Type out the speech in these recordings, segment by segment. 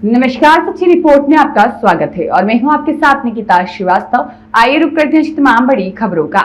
नमस्कार, सच्ची रिपोर्ट में आपका स्वागत है और मैं हूं आपके साथ निकिता श्रीवास्तव। आइए रुक करते हैं तमाम बड़ी खबरों का।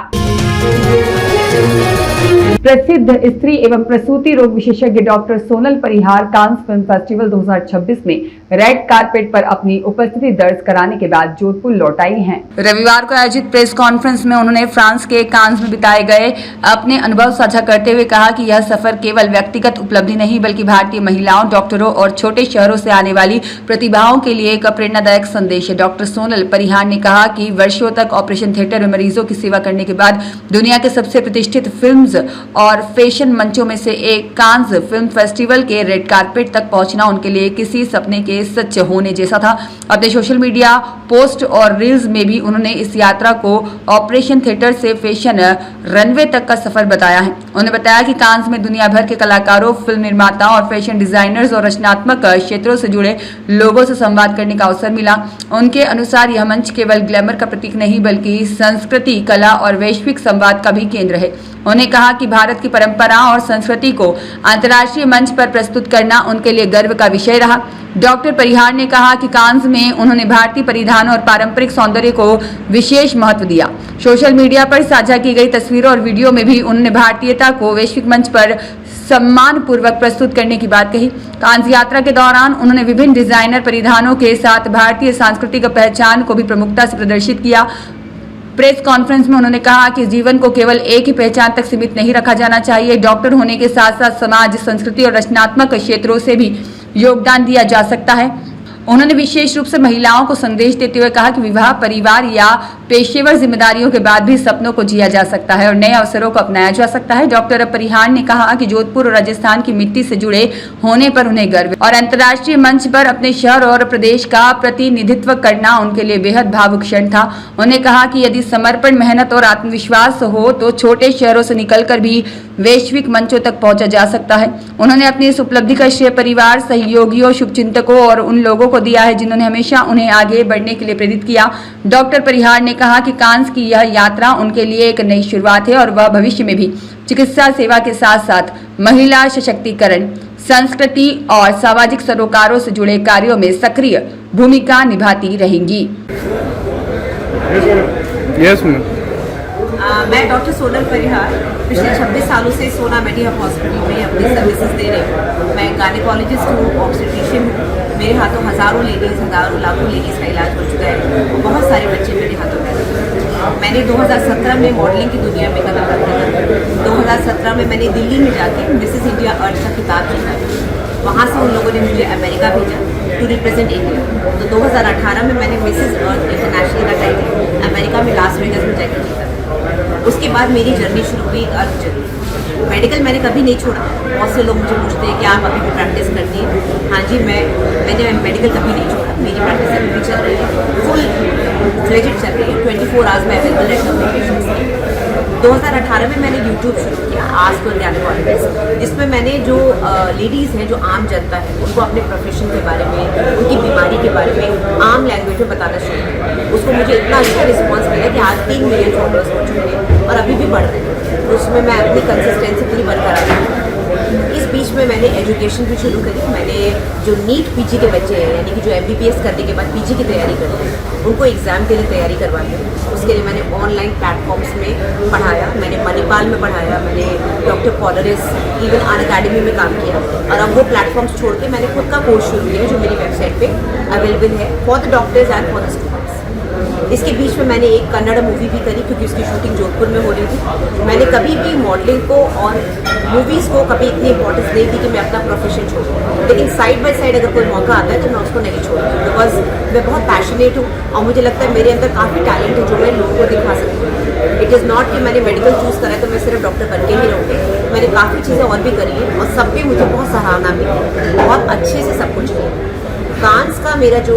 प्रसिद्ध स्त्री एवं प्रसूति रोग विशेषज्ञ डॉक्टर सोनल परिहार कांस फिल्म फेस्टिवल 2026 में रेड कारपेट पर अपनी उपस्थिति दर्ज कराने के बाद जोधपुर लौट आई हैं। रविवार को आयोजित प्रेस कॉन्फ्रेंस में उन्होंने फ्रांस के कांस में बिताए गए अपने अनुभव साझा करते हुए कहा कि यह सफर केवल व्यक्तिगत उपलब्धि नहीं बल्कि भारतीय महिलाओं, डॉक्टरों और छोटे शहरों से आने वाली प्रतिभाओं के लिए एक प्रेरणादायक संदेश है। डॉक्टर सोनल परिहार ने कहा कि वर्षों तक ऑपरेशन थिएटर में मरीजों की सेवा करने के बाद दुनिया के सबसे प्रतिष्ठित फिल्म्स और फैशन मंचों में से एक कांस फिल्म फेस्टिवल के रेड कारपेट तक पहुंचना उनके लिए किसी सपने के सच होने जैसा था। अपने सोशल मीडिया पोस्ट और रील्स में भी उन्होंने इस यात्रा को ऑपरेशन थिएटर से फैशन रनवे तक का सफर बताया है। उन्होंने बताया कि कांस में दुनिया भर के कलाकारों, फिल्म निर्माताओं और फैशन डिजाइनर्स और रचनात्मक क्षेत्रों से जुड़े लोगों से संवाद करने का अवसर मिला। उनके अनुसार यह मंच केवल ग्लैमर का प्रतीक नहीं बल्कि संस्कृति, कला और वैश्विक संवाद का भी केंद्र है। उन्होंने कहा कि भारत की परंपरा और संस्कृति को अंतर्राष्ट्रीय मंच पर प्रस्तुत करना उनके लिए गर्व का विषय रहा। डॉक्टर परिहार ने कहा कि कांस में उन्होंने भारतीय परिधान और पारंपरिक सौंदर्य को विशेष महत्व दिया। सोशल मीडिया पर साझा की गई तस्वीरों और वीडियो में भी उन्होंने भारतीयता को वैश्विक मंच पर सम्मान पूर्वक प्रस्तुत करने की बात कही। कांस यात्रा के दौरान उन्होंने विभिन्न डिजाइनर परिधानों के साथ भारतीय सांस्कृतिक पहचान को भी प्रमुखता से प्रदर्शित किया। प्रेस कॉन्फ्रेंस में उन्होंने कहा कि जीवन को केवल एक ही पहचान तक सीमित नहीं रखा जाना चाहिए। डॉक्टर होने के साथ साथ समाज, संस्कृति और रचनात्मक क्षेत्रों से भी योगदान दिया जा सकता है। उन्होंने विशेष रूप से महिलाओं को संदेश देते हुए कहा कि विवाह, परिवार या पेशेवर जिम्मेदारियों के बाद भी सपनों को जिया जा सकता है और नए अवसरों को अपनाया जा सकता है। डॉक्टर परिहार ने कहा कि जोधपुर और राजस्थान की मिट्टी से जुड़े होने पर उन्हें गर्व और अंतर्राष्ट्रीय मंच पर अपने शहर और प्रदेश का प्रतिनिधित्व करना उनके लिए बेहद भावुक क्षण था। उन्होंने कहा कि यदि समर्पण, मेहनत और आत्मविश्वास हो तो छोटे शहरों से निकलकर भी वैश्विक मंचों तक पहुंचा जा सकता है। उन्होंने अपनी इस उपलब्धि का श्रेय परिवार, सहयोगियों, शुभचिंतकों और उन लोगों को दिया है जिन्होंने हमेशा उन्हें आगे बढ़ने के लिए प्रेरित किया। डॉक्टर परिहार ने कहा कि कांस की यह यात्रा उनके लिए एक नई शुरुआत है और वह भविष्य में भी चिकित्सा सेवा के साथ साथ महिला सशक्तिकरण, संस्कृति और सामाजिक सरोकारों से जुड़े कार्यों में सक्रिय भूमिका निभाती रहेंगी। मैं डॉक्टर सोनल परिहार पिछले 26 सालों से सोना मेडी हब हॉस्पिटल में अपनी सर्विसेज दे रही हूँ। मैं गायनेकोलॉजिस्ट हूँ, ऑब्स्टेट्रिशियन हूँ। मेरे हाथों हज़ारों लेडीज़, हज़ारों लाखों लेडीज़ का इलाज हो चुका है। बहुत सारे बच्चे मेरे हाथों में। मैंने 2017 में मॉडलिंग की दुनिया में कदम रखा था। 2017 में मैंने दिल्ली में जाके मिसेस इंडिया अर्थ का खिताब जीता। वहाँ से उन लोगों ने मुझे अमेरिका भेजा टू रिप्रेजेंट इंडिया। तो 2018 में मैंने मिसेस अर्थ इंटरनेशनल का टाइटल अमेरिका में लास वेगास में जाकर जीता। उसके बाद मेरी जर्नी शुरू हुई अर्थ जर्नी। मेडिकल मैंने कभी नहीं छोड़ा। बहुत से लोग मुझे पूछते हैं कि आप अभी भी प्रैक्टिस करती हैं। हाँ जी, मैंने मेडिकल कभी नहीं छोड़ा। मेरी प्रैक्टिस अभी भी चल रही है, फुल फ्लेजेड चल रही है। 24 आवर्स में अवेलेबल है कम्युनिकेशन। 2018 में मैंने यूट्यूब शुरू किया, आस्क गायनेकोलॉजिस्ट, जिसमें मैंने जो लेडीज़ हैं, जो आम जनता है, उनको अपने प्रोफेशन के बारे में, उनकी बीमारी के बारे में आम लैंग्वेज में बताना शुरू किया। उसको मुझे इतना अच्छा रिस्पॉन्स मिला कि आज 3 मिलियन फॉलोअर्स हो चुके हैं और अभी भी बढ़ रहे हैं। तो उसमें मैं अपनी कंसिस्टेंसी पूरी बरकरार रखी। इस बीच में मैंने एजुकेशन भी शुरू करी। मैंने जो नीट पीजी के बच्चे हैं, यानी कि जो MBBS करने के बाद पीजी की तैयारी करते हैं, उनको एग्ज़ाम के लिए तैयारी करवाई है। उसके लिए मैंने ऑनलाइन प्लेटफॉर्म्स में पढ़ाया। मैंने मणिपाल में पढ़ाया, मैंने डॉक्टर पॉलरिस, इवन अन अकेडमी में काम किया। और अब वो प्लेटफॉर्म्स छोड़ के मैंने खुद का कोर्स शुरू किया जो मेरी वेबसाइट पे अवेलेबल है for the doctors and for the students. इसके बीच में मैंने एक कन्नड़ मूवी भी करी क्योंकि उसकी शूटिंग जोधपुर में हो रही थी। मैंने कभी भी मॉडलिंग को और मूवीज़ को कभी इतनी इंपॉर्टेंस नहीं दी कि मैं अपना प्रोफेशन छोड़ूं, लेकिन साइड बाय साइड अगर कोई मौका आता है तो मैं उसको नहीं छोड़ती, बिकॉज मैं बहुत पैशनेट हूँ और मुझे लगता है मेरे अंदर काफ़ी टैलेंट है जो मैं लोगों को दिखा सकती हूँ। इट इज़ नॉट कि मैंने मेडिकल चूज़ करा है तो मैं सिर्फ डॉक्टर बनके ही रहूँगी। मैंने काफ़ी चीज़ें और भी करी हैं और सब पे मुझे बहुत सराहना मिली, बहुत अच्छे से सब कुछ किया। कांस का मेरा जो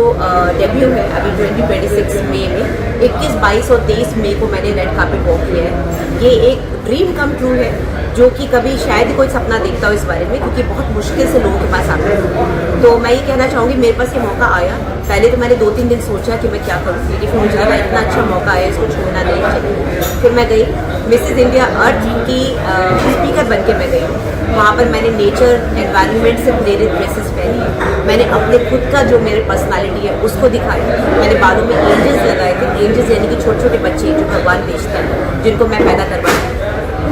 डेब्यू है अभी 2026 मई में, 21, 22 और 23 मई को मैंने रेड कार्पेट वॉक किया है। ये एक ड्रीम कम ट्रू है, जो कि कभी शायद कोई सपना देखता हो इस बारे में, क्योंकि बहुत मुश्किल से लोगों के पास आता है। तो मैं ये कहना चाहूँगी, मेरे पास ये मौका आया। पहले तो मैंने 2-3 दिन सोचा कि मैं क्या करूँ, लेकिन फिर मुझे लगा इतना अच्छा मौका आया, इसको छोड़ना नहीं चाहिए। फिर मैं गई मिसेस इंडिया अर्थ की स्पीकर बन के मैं गई। वहाँ पर मैंने नेचर एनवायरनमेंट से प्रेरित ड्रेसेस पहनी। मैंने अपने खुद का जो मेरे पर्सनालिटी है उसको दिखाया। मैंने बालों में एंजल्स लगाए थे। एंजल्स यानी कि छोटे छोटे बच्चे जो भगवान भेजते हैं, जिनको मैं पैदा करवाई,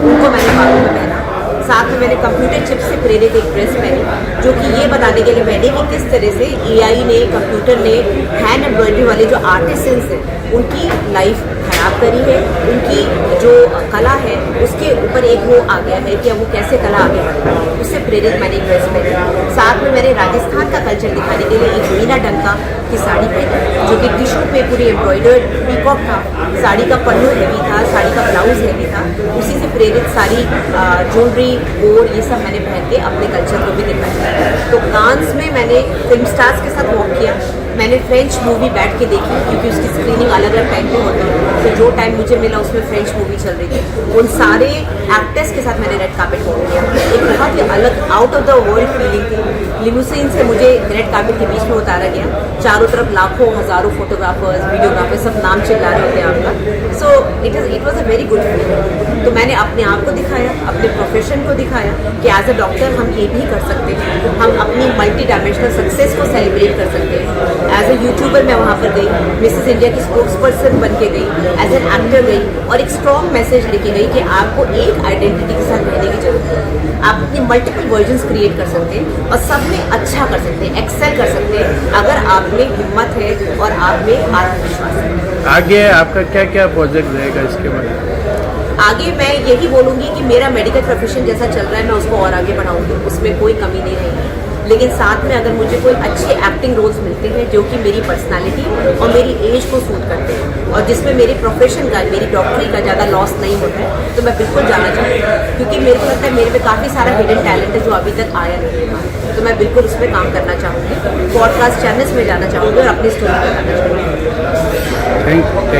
उनको मैंने बालों में पहना। साथ में मैंने कंप्यूटर चिप से प्रेरित एक ड्रेस पहनी, जो कि ये बताने के लिए पहनी कि किस तरह से एआई ने, कंप्यूटर ने हैंड एम्ब्रॉयडरी वाले जो आर्टिसंस हैं उनकी लाइफ खराब करी है। उनकी जो कला है उसके ऊपर एक वो आ गया है कि अब वो कैसे कला आगे बढ़े, उससे प्रेरित मैंने एक ड्रेस पहनी। साथ में मैंने राजस्थान का कल्चर दिखाने के लिए एक मीना डंका की साड़ी पहनी, जो कि टिश्यू पे पूरी एम्ब्रॉयडर्ड पीकॉक था। साड़ी का पन्नू हैवी था, साड़ी का ब्लाउज हैवी था। उसी से प्रेरित सारी ज्वेलरी और ये सब मैंने पहन के अपने कल्चर को भी दिखाया। तो कांस में मैंने फिल्म स्टार्स के साथ वॉक किया। मैंने फ्रेंच मूवी बैठ के देखी, क्योंकि उसकी स्क्रीनिंग अलग अलग टाइम पे होती है। तो जो टाइम मुझे मिला उसमें फ्रेंच मूवी चल रही थी। उन सारे एक्टर्स के साथ मैंने रेड कार्पेट वॉक किया। एक बहुत ही अलग out of the world feeling थी। लिमोसिन से मुझे रेड कार्पेट के बीच में उतारा गया। चारों तरफ लाखों हजारों फोटोग्राफर्स, वीडियोग्राफर्स सब नाम चिल्ला रहे होते हैं आपका। So it was a very good feeling. तो मैंने अपने आप को दिखाया, अपने प्रोफेशन को दिखाया कि एज अ डॉक्टर हम ये भी कर सकते हैं। हम अपनी मल्टी डायमेंशनल सक्सेस को सेलिब्रेट कर सकते हैं। एज ए यूट्यूबर मैं वहाँ पर गई, मिसेस इंडिया की स्पोक्स पर्सन बन के गई, एज एन एक्टर गई और एक स्ट्रॉन्ग मैसेज लेके गई कि आपको एक आइडेंटिटी के साथ रहने की जरूरत है। आप अपनी मल्टीपल वर्जन्स क्रिएट कर सकते हैं और सब में अच्छा कर सकते हैं, एक्सेल कर सकते हैं, अगर आप में हिम्मत है और आप में आत्मविश्वास है। आगे आपका क्या क्या प्रोजेक्ट रहेगा इसके बाद? आगे मैं यही बोलूँगी कि मेरा मेडिकल प्रोफेशन जैसा चल रहा है मैं उसको और आगे बढ़ाऊँगी, उसमें कोई कमी नहीं रहेगी। लेकिन साथ में अगर मुझे कोई अच्छे एक्टिंग रोल्स मिलते हैं जो कि मेरी पर्सनालिटी और मेरी एज को सूट करते हैं और जिसमें मेरे प्रोफेशन का, मेरी डॉक्टरी का ज़्यादा लॉस नहीं होता है, तो मैं बिल्कुल जाना चाहूँगी। क्योंकि मेरे को लगता है मेरे में काफ़ी सारा हिडन टैलेंट है जो अभी तक आया नहीं है। तो मैं बिल्कुल उसमें काम करना चाहूँगी, पॉडकास्ट चैनल्स में जाना चाहूँगी और अपनी स्टोरी बताना चाहूँगी। Thank you.